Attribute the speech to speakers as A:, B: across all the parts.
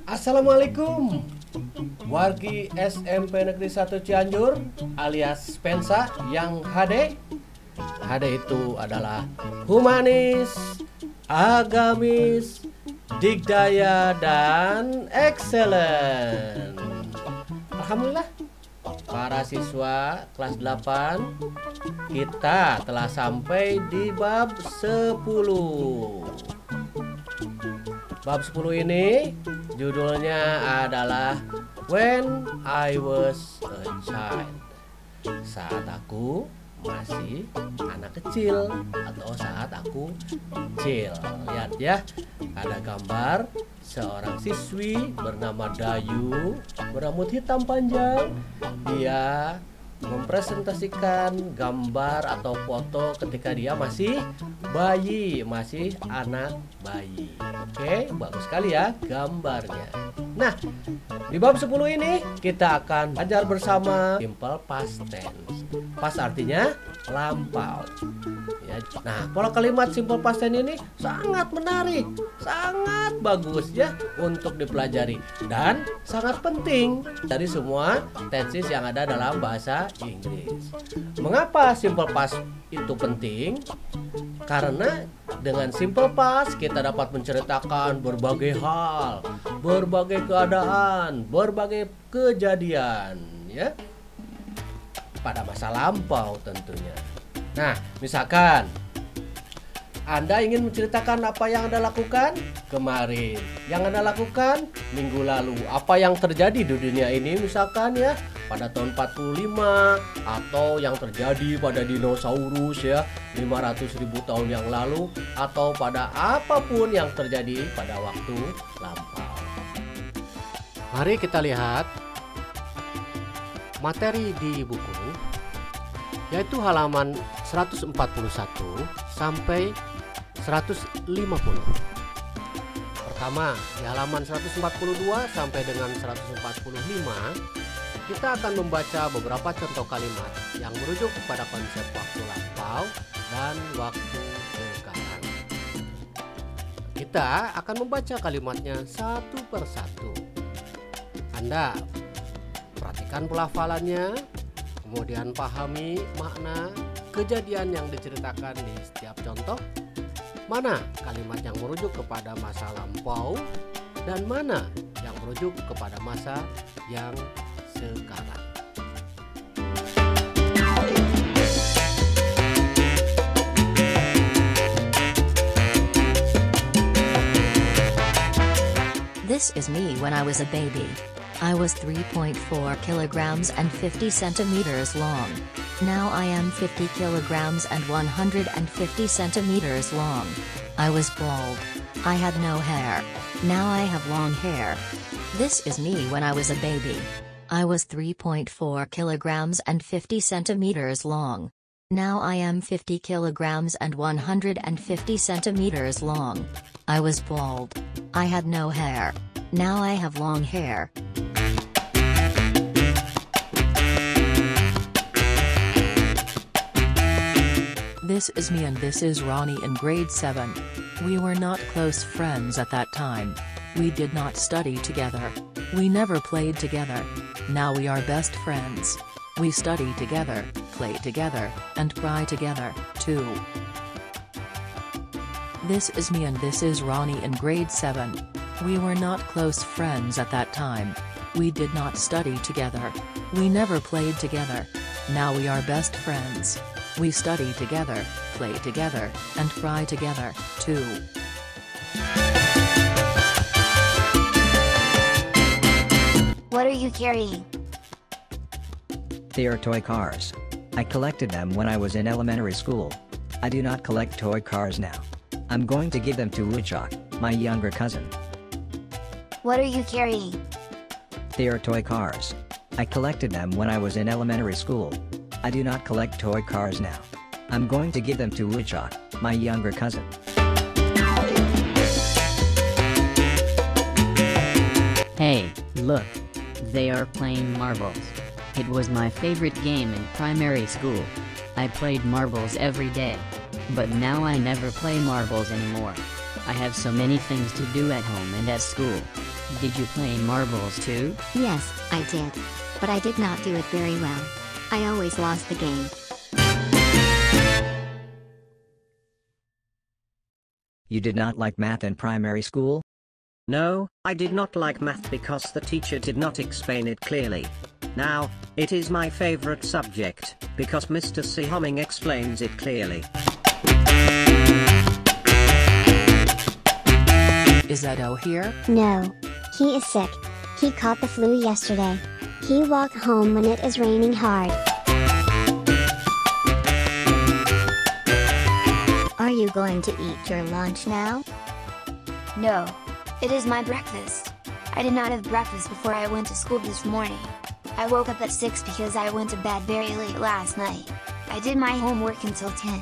A: Assalamualaikum wargi SMP Negeri 1 Cianjur alias Pensa yang HD. HD itu adalah humanis, agamis, digdaya, dan excellent. Alhamdulillah, para siswa kelas 8 kita telah sampai di bab 10. Bab 10 ini judulnya adalah When I Was a Child. Saat aku masih anak kecil atau saat aku kecil. Lihat ya, ada gambar seorang siswi bernama Dayu berambut hitam panjang. Dia mempresentasikan gambar atau foto ketika dia masih bayi, masih anak bayi. Oke, bagus sekali ya gambarnya. Nah, di bab 10 ini kita akan belajar bersama simple past tense. Past artinya lampau. Ya. Nah, pola kalimat simple past tense ini sangat menarik, sangat bagus ya untuk dipelajari dan sangat penting dari semua tenses yang ada dalam bahasa Inggris. Mengapa simple past itu penting? Karena dengan simple past kita dapat menceritakan berbagai hal, berbagai keadaan, berbagai kejadian ya pada masa lampau tentunya. Nah, misalkan Anda ingin menceritakan apa yang Anda lakukan kemarin, yang Anda lakukan minggu lalu, apa yang terjadi di dunia ini misalkan ya pada tahun 45 atau yang terjadi pada dinosaurus ya 500.000 tahun yang lalu atau pada apapun yang terjadi pada waktu lampau. Mari kita lihat materi di buku, yaitu halaman 141 sampai 150. Pertama, di halaman 142 sampai dengan 145, kita akan membaca beberapa contoh kalimat yang merujuk kepada konsep waktu lampau dan waktu sekarang. Kita akan membaca kalimatnya satu persatu. Anda perhatikan pelafalannya, kemudian pahami makna kejadian yang diceritakan di setiap contoh. Mana kalimat yang merujuk kepada masa lampau dan mana yang merujuk kepada masa yang sekarang.
B: This is me when I was a baby. I was 3.4 kilograms and 50 centimeters long. Now I am 50 kilograms and 150 centimeters long. I was bald. I had no hair. Now I have long hair. This is me when I was a baby. I was 3.4 kilograms and 50 centimeters long. Now I am 50 kilograms and 150 centimeters long. I was bald. I had no hair. Now I have long hair.
C: This is me and this is Ronnie in grade 7. We were not close friends at that time. We did not study together. We never played together. Now we are best friends. We study together, play together, and cry together, too. This is me and this is Ronnie in grade 7. We were not close friends at that time. We did not study together. We never played together. Now we are best friends. We study together, play together, and cry together, too.
D: What are you carrying?
E: They are toy cars. I collected them when I was in elementary school. I do not collect toy cars now. I'm going to give them to Woodchuck, my younger cousin.
D: What are you carrying?
E: They are toy cars. I collected them when I was in elementary school. I do not collect toy cars now. I'm going to give them to Woodchuck, my younger cousin.
F: Hey, look. They are playing marbles. It was my favorite game in primary school. I played marbles every day. But now I never play marbles anymore. I have so many things to do at home and at school. Did you play marbles too?
D: Yes, I did. But I did not do it very well. I always lost the game.
E: You did not like math in primary school?
G: No, I did not like math because the teacher did not explain it clearly. Now, it is my favorite subject, because Mr. Sihoming explains it clearly.
C: Is Edo here?
H: No. He is sick. He caught the flu yesterday. He walked home when it is raining hard.
D: Are you going to eat your lunch now?
I: No. It is my breakfast. I did not have breakfast before I went to school this morning. I woke up at 6 because I went to bed very late last night. I did my homework until 10.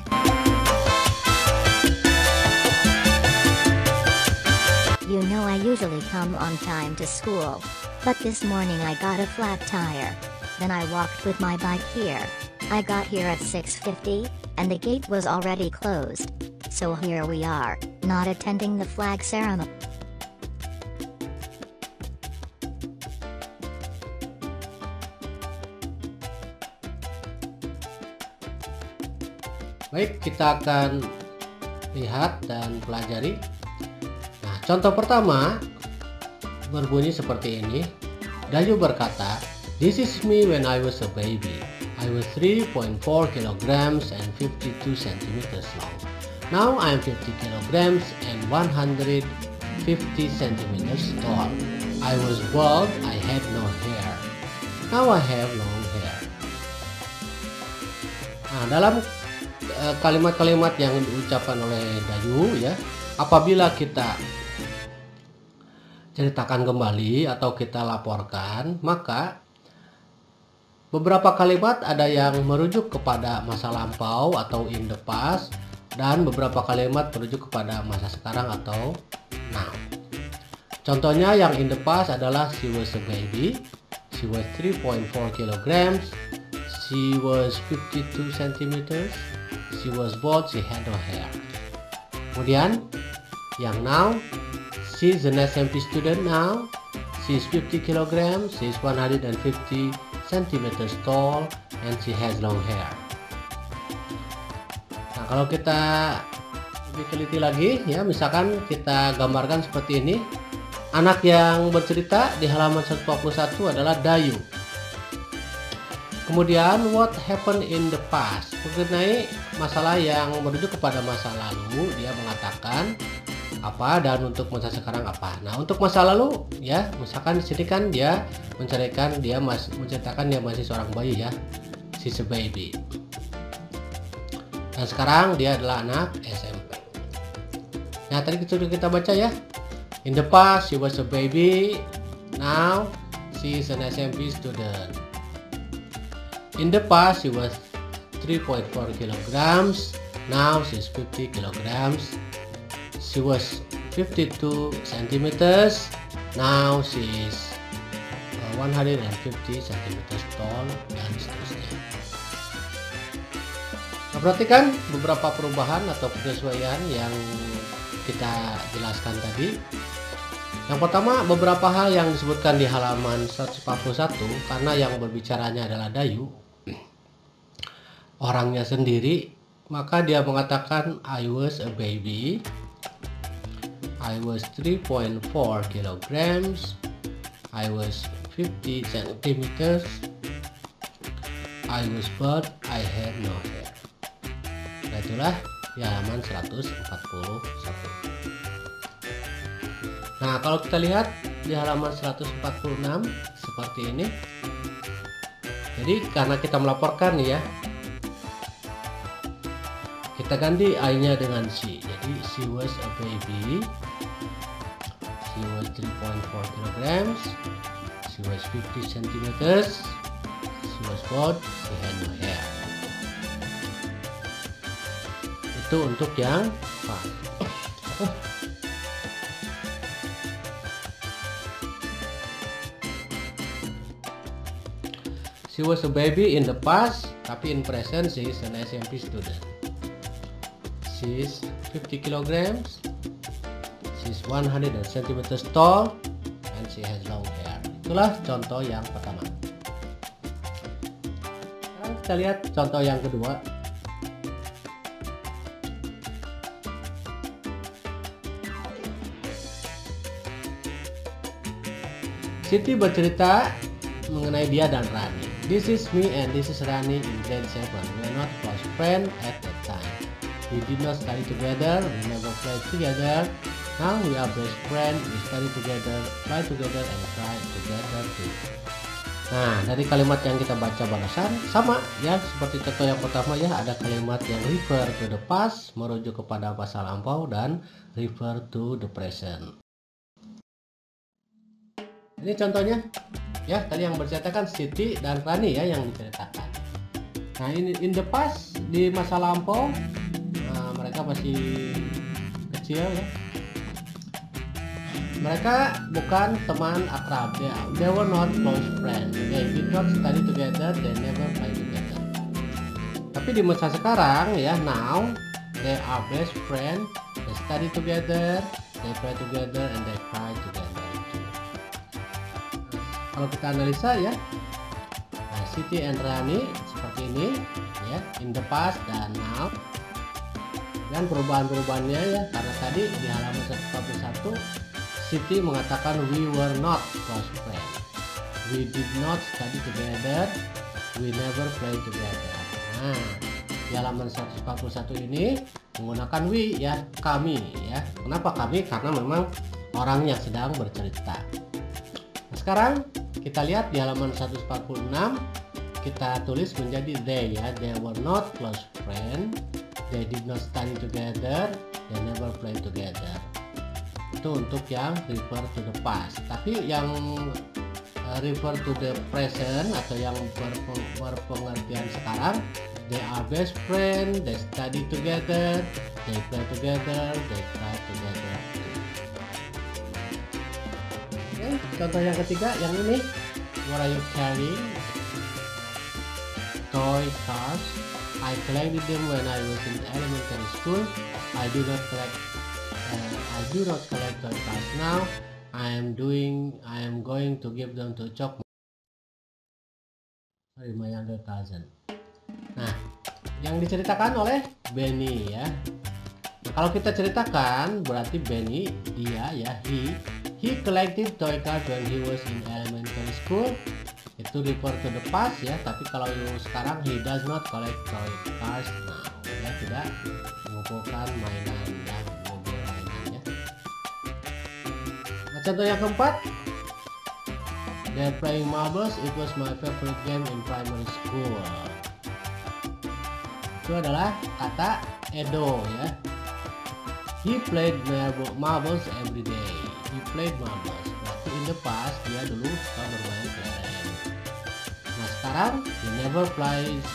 H: You know I usually come on time to school. But this morning I got a flat tire. Then I walked with my bike here. I got here at 6:50, and the gate was already closed. So here we are, not attending the flag ceremony.
A: Baik, kita akan lihat dan pelajari. Nah, contoh pertama berbunyi seperti ini. Dayu berkata, "This is me when I was a baby. I was 3.4 kilograms and 52 centimeters long. Now I am 50 kilograms and 150 centimeters tall. I was bald, I had no hair. Now I have long hair." Nah, dalam kalimat-kalimat yang diucapkan oleh Dayu ya, apabila kita ceritakan kembali atau kita laporkan, maka beberapa kalimat ada yang merujuk kepada masa lampau atau in the past, dan beberapa kalimat merujuk kepada masa sekarang atau now. Contohnya yang in the past adalah she was a baby, she was 3.4 kilograms, she was 52 centimeters, she was bald, she had no hair. Kemudian yang now, she's an SMP student now, she's 50 kilograms, she's 150 centimeters tall, and she has long hair. Nah, kalau kita diteliti lagi ya, misalkan kita gambarkan seperti ini. Anak yang bercerita di halaman 141 adalah Dayu. Kemudian what happened in the past, mengenai masalah yang merujuk kepada masa lalu, dia mengatakan apa, dan untuk masa sekarang apa. Nah, untuk masa lalu ya, misalkan di sini kan dia menceritakan dia masih seorang bayi ya, she's a baby. Dan sekarang dia adalah anak SMP. Nah, tadi kita baca ya, in the past she was a baby, now she is an SMP student. In the past she was 3.4 kilograms, now she's 50 kilograms. She was 52 centimeters, now she is 150 centimeters tall, dan seterusnya. Nah, perhatikan beberapa perubahan atau penyesuaian yang kita jelaskan tadi. Yang pertama, beberapa hal yang disebutkan di halaman 141, karena yang berbicaranya adalah Dayu, orangnya sendiri, maka dia mengatakan I was a baby, I was 3.4 kilograms, I was 50 centimeters, I was bald, I had no hair. Nah, itulah di halaman 141. Nah, kalau kita lihat di halaman 146 seperti ini. Jadi karena kita melaporkan ya, kita ganti I-nya dengan she. Jadi she was a baby, she was 3.4 kilograms, she was 50 centimeters, she was bald, she had no hair. Itu untuk yang past. She was a baby in the past, tapi in present she is an SMP student. She is 50 kilograms, She's 100 centimeters tall and she has long hair. Itulah contoh yang pertama. Sekarang kita lihat contoh yang kedua. Siti bercerita mengenai dia dan Rani. This is me and this is Rani in grade 7. We are not close friends at that time. We did not study together, we never played together. Now we are best friends, we study together, play together, and cry together too. Nah, dari kalimat yang kita baca barusan sama ya, seperti contoh yang pertama ya, ada kalimat yang refer to the past, merujuk kepada masa lampau, dan refer to the present. Ini contohnya ya, tadi yang berceritakan Siti dan Rani ya yang diceritakan. Nah, ini in the past, di masa lampau, mereka masih kecil ya. Mereka bukan teman akrab ya. They were not close friends. They did not study together. They never play together. Tapi di masa sekarang ya, now they are best friends. They study together. They play together and they cry together. Kalau kita analisa ya, nah, Siti and Rani seperti ini ya, in the past dan now. Dan perubahan-perubahannya ya, karena tadi di halaman 141 Siti mengatakan we were not close friends, we did not study together, we never play together. Nah, di halaman 141 ini menggunakan we ya, kami ya. Kenapa kami? Karena memang orang yang sedang bercerita. Nah, sekarang kita lihat di halaman 146 kita tulis menjadi they ya. They were not close friends, they did not study together, they never play together. Itu untuk yang refer to the past. Tapi yang refer to the present atau yang berpengertian sekarang, they are best friends, they study together, they play together, they cry together. Oke, contoh yang ketiga yang ini, what are you carrying? Toy cars. I collected them when I was in elementary school. I do not collect toy cars now. I am going to give them to my younger cousin. Nah, yang diceritakan oleh Benny ya. Nah, kalau kita ceritakan berarti Benny, dia ya, he collected toy cars when he was in elementary school. Itu refer to the past ya, tapi kalau sekarang he does not collect toy cars now. Dia tidak mengumpulkan mainan dan mobil mainannya. Nah, contoh yang keempat, they're playing marbles. It was my favorite game in primary school. Itu adalah kata Edo ya. He played marbles every day. He played marbles. Berarti in the past dia dulu suka bermain kelereng. Nah, sekarang he never plays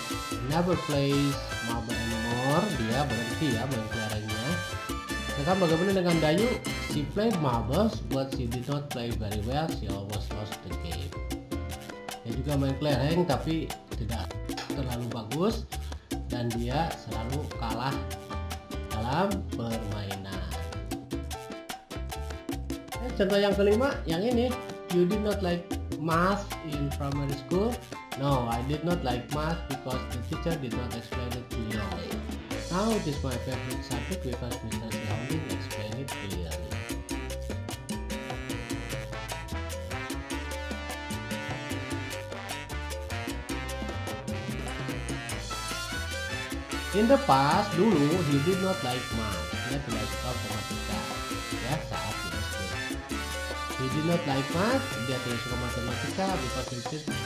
A: marble anymore. Dia berhenti ya main kelerengnya. Nah, bagaimana dengan Dayu? She played marbles but she did not play very well. She always lost the game. Dia juga main kelereng tapi tidak terlalu bagus dan dia selalu kalah dalam permainan. Contoh yang kelima, yang ini, you did not like math in primary school. No, I did not like math because the teacher did not explain it clearly. Now it is my favorite subject because Mr. Xiaoling explained it clearly. In the past, dulu he did not like math. Dia tidak suka matematika ya saat di SD. He did not like math. Dia tidak suka matematika because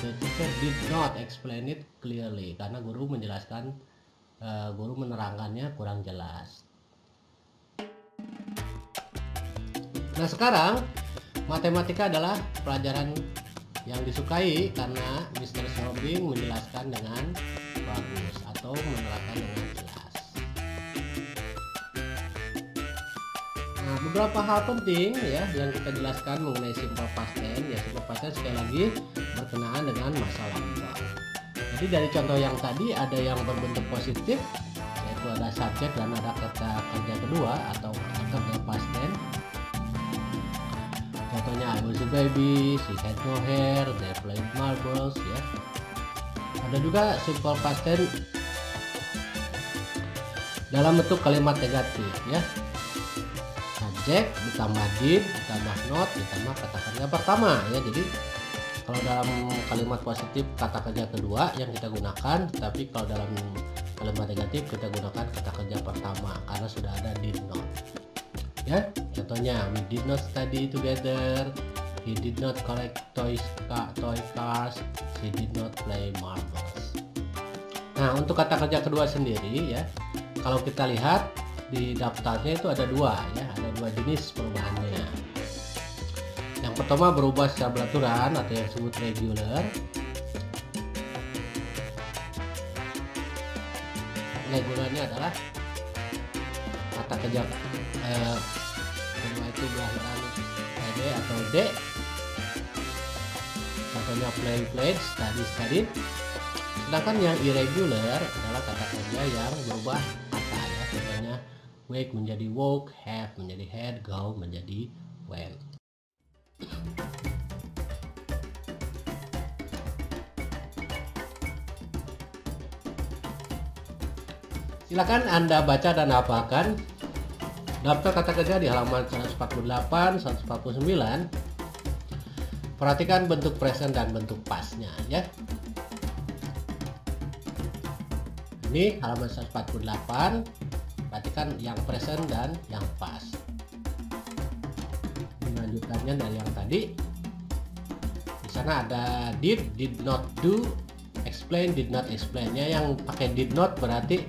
A: the teacher did not explain it clearly. Karena guru menerangkannya kurang jelas. Nah, sekarang matematika adalah pelajaran yang disukai karena Mr. Xiaoling menjelaskan dengan bagus atau menerangkan dengan jelas. Nah, beberapa hal penting ya yang kita jelaskan mengenai simple past tense. Ya, simple past tense sekali lagi berkenaan dengan masa lampau. Jadi dari contoh yang tadi ada yang berbentuk positif, yaitu ada subjek dan ada kata kerja kedua atau kerja past tense. Contohnya I was a baby, she had no hair, they played marbles ya. Ada juga simple past tense dalam bentuk kalimat negatif ya. Subjek ditambah did ditambah not ditambah kata kerja pertama ya. Jadi kalau dalam kalimat positif kata kerja kedua yang kita gunakan, tapi kalau dalam kalimat negatif kita gunakan kata kerja pertama karena sudah ada did not. Ya, contohnya we did not study together, he did not collect toy cars, she did not play marbles. Nah, untuk kata kerja kedua sendiri ya, kalau kita lihat di daftarnya itu ada dua ya, ada dua jenis perubahannya. Yang pertama berubah secara beraturan atau yang disebut regular. Regularnya adalah kata kerja kedua itu berakhiran D atau D. Contohnya played, studied. Sedangkan yang irregular adalah kata kerja yang berubah kata ya. Contohnya wake menjadi woke, have menjadi had, go menjadi went. Silakan Anda baca dan hafalkan daftar kata kerja di halaman 148, 149. Perhatikan bentuk present dan bentuk past-nya ya. Ini halaman 148. Perhatikan yang present dan yang past. Lanjutannya dari yang tadi. Di sana ada did not do, explain, did not explain. Ya, yang pakai did not berarti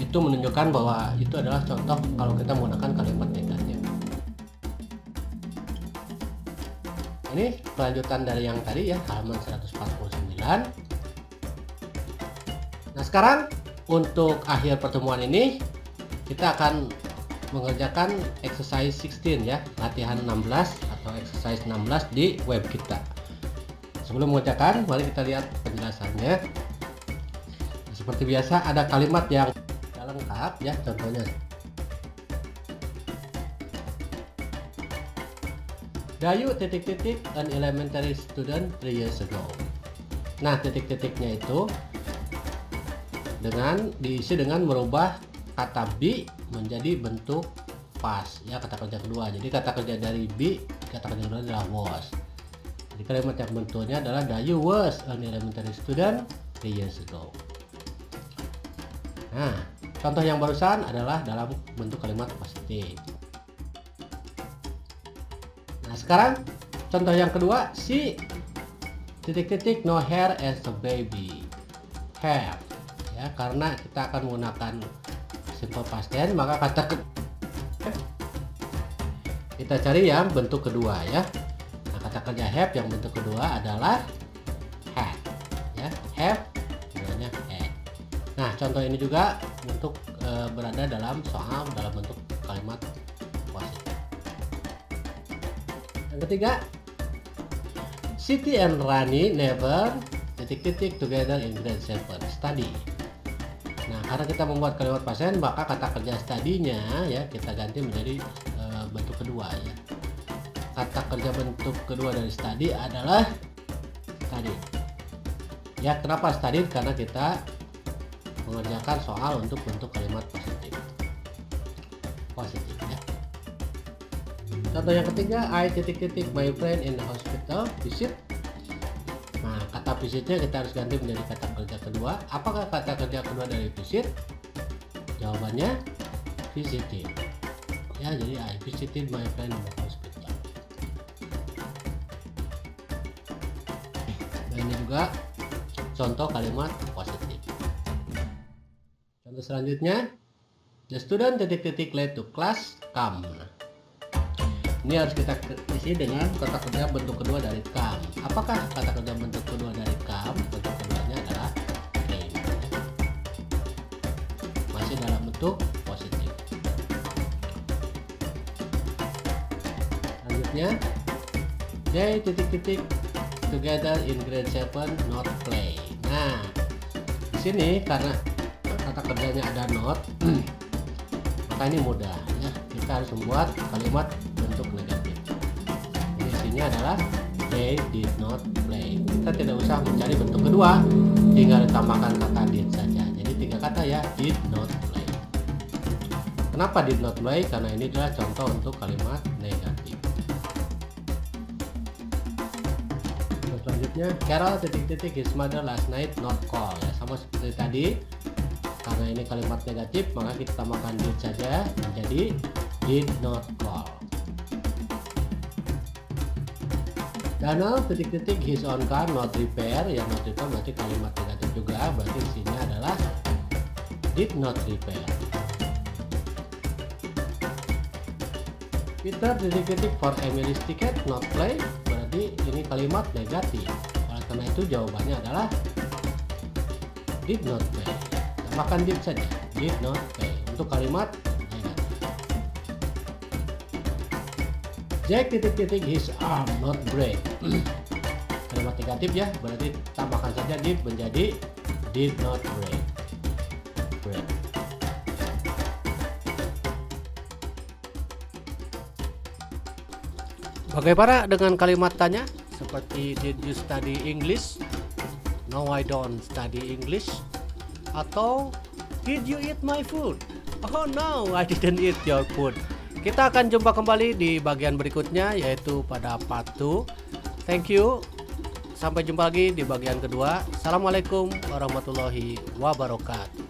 A: itu menunjukkan bahwa itu adalah contoh kalau kita menggunakan kalimat negatif. Ini kelanjutan dari yang tadi ya, halaman 149. Nah, sekarang untuk akhir pertemuan ini kita akan mengerjakan exercise 16 ya, latihan 16 atau exercise 16 di web kita. Sebelum mengerjakan, mari kita lihat penjelasannya. Seperti biasa ada kalimat yang lengkap ya, contohnya Dayu titik-titik an elementary student 3 years ago. Nah, titik-titiknya itu diisi dengan merubah kata be menjadi bentuk past ya, kata kerja kedua. Jadi kata kerja dari be, kata kerja kedua adalah was. Jadi kalimat yang bentuknya adalah Dayu was an elementary student 3 years ago. Nah, contoh yang barusan adalah dalam bentuk kalimat positif. Nah, sekarang contoh yang kedua, si titik-titik no hair as a baby. Have ya, karena kita akan menggunakan simple past tense, maka kita cari yang bentuk kedua ya. Nah, kata kerja have yang bentuk kedua adalah had ya, have namanya had. Nah, contoh ini juga untuk berada dalam soal dalam bentuk kalimat positif. Yang ketiga, Siti and Rani never titik-titik together in grade 7 study. Nah, karena kita membuat kalimat pasien, maka kata kerja study-nya ya kita ganti menjadi bentuk kedua ya. Kata kerja bentuk kedua dari study adalah study. Ya, kenapa study? Karena kita mengerjakan soal untuk bentuk kalimat positif ya. Contoh yang ketiga, I titik-titik my friend in the hospital visit. Nah, kata visitnya kita harus ganti menjadi kata kerja kedua. Apakah kata kerja kedua dari visit? Jawabannya visited ya, jadi I visited my friend in the hospital. Dan ini juga contoh kalimat positif. Contoh selanjutnya, the student titik-titik late to class come. Ini harus kita isi dengan kata kerja bentuk kedua dari come. Apakah kata kerja bentuk kedua dari come? Bentuk keduanya adalah came. Masih dalam bentuk positif. Selanjutnya, they titik-titik together in grade 7 not play. Nah, di sini karena kata kerjanya ada not, maka ini mudah ya. Kita harus membuat kalimat bentuk negatif. Ini si artinya adalah they did not play. Kita tidak usah mencari bentuk kedua, tinggal ditambahkan kata did saja. Jadi 3 kata ya, did not play. Kenapa did not play? Karena ini adalah contoh untuk kalimat negatif. Selanjutnya, Carol titik-titik his mother last night not call. Ya, sama seperti tadi. Karena ini kalimat negatif, maka kita tambahkan did saja menjadi did not call. Donald titik-titik his own car not repair. Ya, not repair berarti kalimat negatif juga, berarti isinya adalah did not repair. Peter titik-titik for Emily's ticket not play, berarti ini kalimat negatif. Oleh karena itu jawabannya adalah did not play. Tambahkan did saja, did not play untuk kalimat negatif. Jack titik-titik his arm not break. Kalimat negatif ya, berarti tambahkan saja did menjadi did not break. Bagaimana dengan kalimat tanya seperti did you study English? No, I don't study English. Atau did you eat my food? Oh no, I didn't eat your food. Kita akan jumpa kembali di bagian berikutnya, yaitu pada part 2. Thank you. Sampai jumpa lagi di bagian kedua. Assalamualaikum warahmatullahi wabarakatuh.